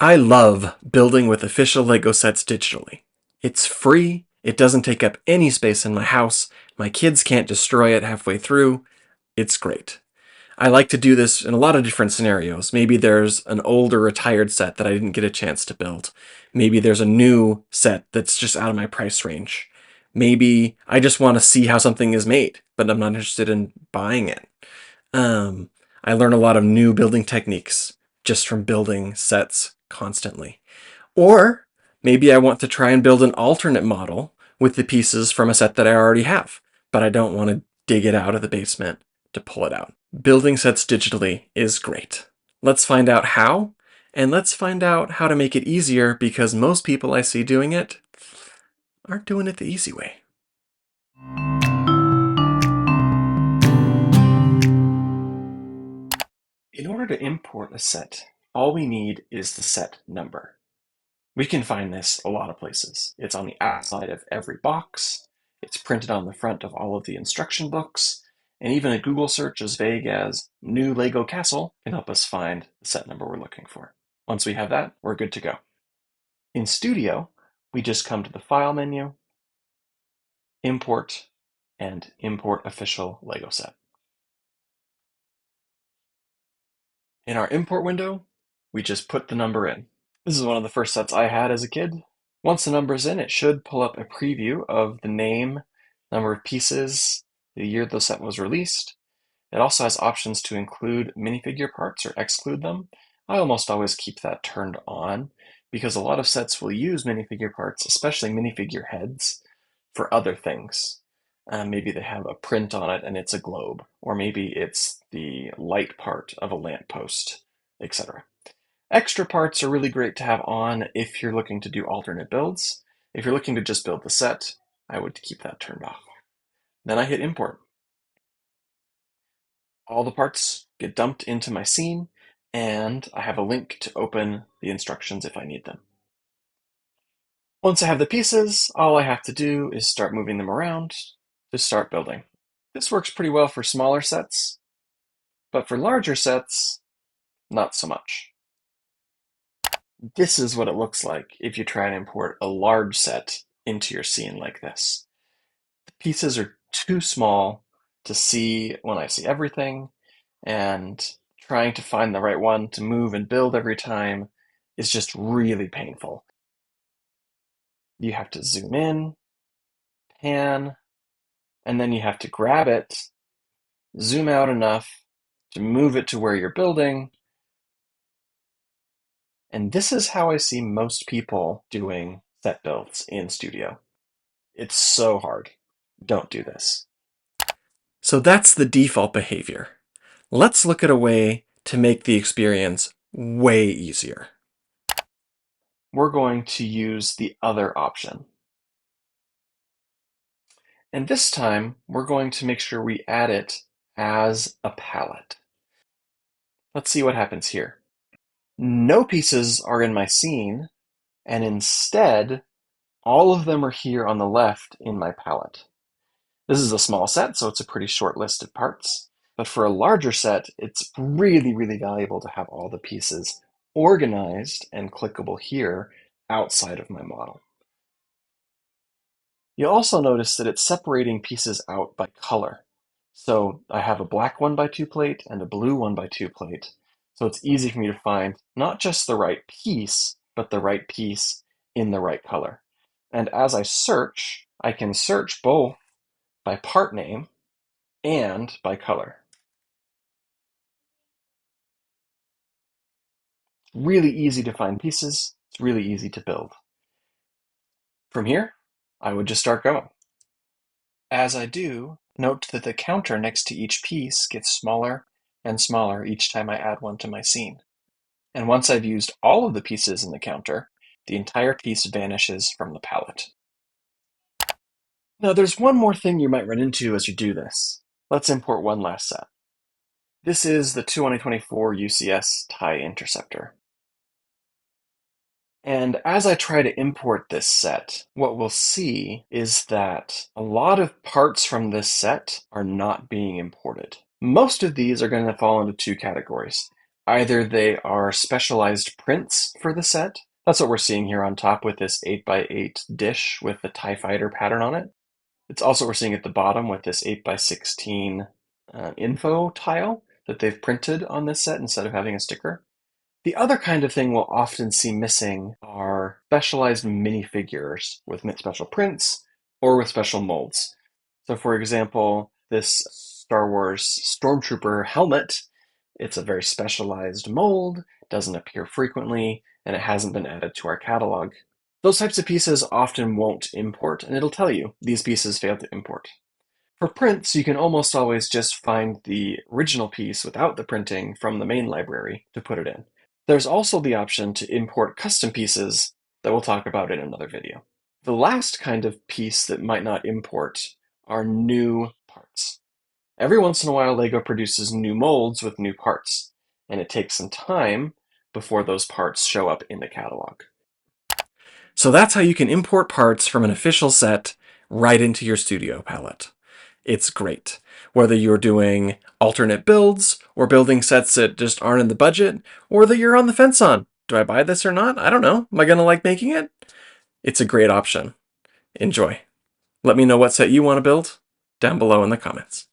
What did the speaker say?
I love building with official LEGO sets digitally. It's free, it doesn't take up any space in my house, my kids can't destroy it halfway through. It's great. I like to do this in a lot of different scenarios. Maybe there's an older retired set that I didn't get a chance to build. Maybe there's a new set that's just out of my price range. Maybe I just want to see how something is made, but I'm not interested in buying it. Um, I learn a lot of new building techniques just from building sets constantly. Or maybe I want to try and build an alternate model with the pieces from a set that I already have, but I don't want to dig it out of the basement to pull it out. Building sets digitally is great. Let's find out how, and let's find out how to make it easier because most people I see doing it aren't doing it the easy way. In order to import a set, all we need is the set number. We can find this a lot of places. It's on the outside of every box, it's printed on the front of all of the instruction books, and even a Google search as vague as new Lego castle can help us find the set number we're looking for. Once we have that, we're good to go. In Studio, we just come to the File menu, Import, and Import Official Lego Set. In our import window, we just put the number in. This is one of the first sets I had as a kid. Once the number's in, it should pull up a preview of the name, number of pieces, the year the set was released. It also has options to include minifigure parts or exclude them. I almost always keep that turned on because a lot of sets will use minifigure parts, especially minifigure heads, for other things. Maybe they have a print on it and it's a globe, or maybe it's the light part of a lamppost, etc. Extra parts are really great to have on if you're looking to do alternate builds. If you're looking to just build the set, I would keep that turned off. Then I hit import. All the parts get dumped into my scene, and I have a link to open the instructions if I need them. Once I have the pieces, all I have to do is start moving them around to start building. This works pretty well for smaller sets, but for larger sets, not so much. This is what it looks like if you try and import a large set into your scene like this. The pieces are too small to see when I see everything, and trying to find the right one to move and build every time is just really painful. You have to zoom in, pan, and then you have to grab it, zoom out enough to move it to where you're building. And this is how I see most people doing set builds in Studio. It's so hard. Don't do this. So that's the default behavior. Let's look at a way to make the experience way easier. We're going to use the other option. And this time, we're going to make sure we add it as a palette. Let's see what happens here. No pieces are in my scene, and instead, all of them are here on the left in my palette. This is a small set, so it's a pretty short list of parts. But for a larger set, it's really, really valuable to have all the pieces organized and clickable here outside of my model. You'll also notice that it's separating pieces out by color. So I have a black 1x2 plate and a blue 1x2 plate. So it's easy for me to find not just the right piece, but the right piece in the right color. And as I can search both by part name and by color. Really easy to find pieces. It's really easy to build. From here, I would just start going. As I do, note that the counter next to each piece gets smaller and smaller each time I add one to my scene. And once I've used all of the pieces in the counter, the entire piece vanishes from the palette. Now there's one more thing you might run into as you do this. Let's import one last set. This is the 2024 UCS TIE Interceptor. And as I try to import this set, what we'll see is that a lot of parts from this set are not being imported. Most of these are going to fall into two categories. Either they are specialized prints for the set. That's what we're seeing here on top with this 8x8 dish with the TIE Fighter pattern on it. It's also what we're seeing at the bottom with this 8x16 info tile that they've printed on this set instead of having a sticker. The other kind of thing we'll often see missing are specialized minifigures with special prints or with special molds. So for example, this Star Wars Stormtrooper helmet, it's a very specialized mold, doesn't appear frequently, and it hasn't been added to our catalog. Those types of pieces often won't import, and it'll tell you these pieces failed to import. For prints, you can almost always just find the original piece without the printing from the main library to put it in. There's also the option to import custom pieces that we'll talk about in another video. The last kind of piece that might not import are new parts. Every once in a while, LEGO produces new molds with new parts, and it takes some time before those parts show up in the catalog. So that's how you can import parts from an official set right into your studio palette. It's great. Whether you're doing alternate builds or building sets that just aren't in the budget, or that you're on the fence on, do I buy this or not? I don't know. Am I going to like making it? It's a great option. Enjoy. Let me know what set you want to build down below in the comments.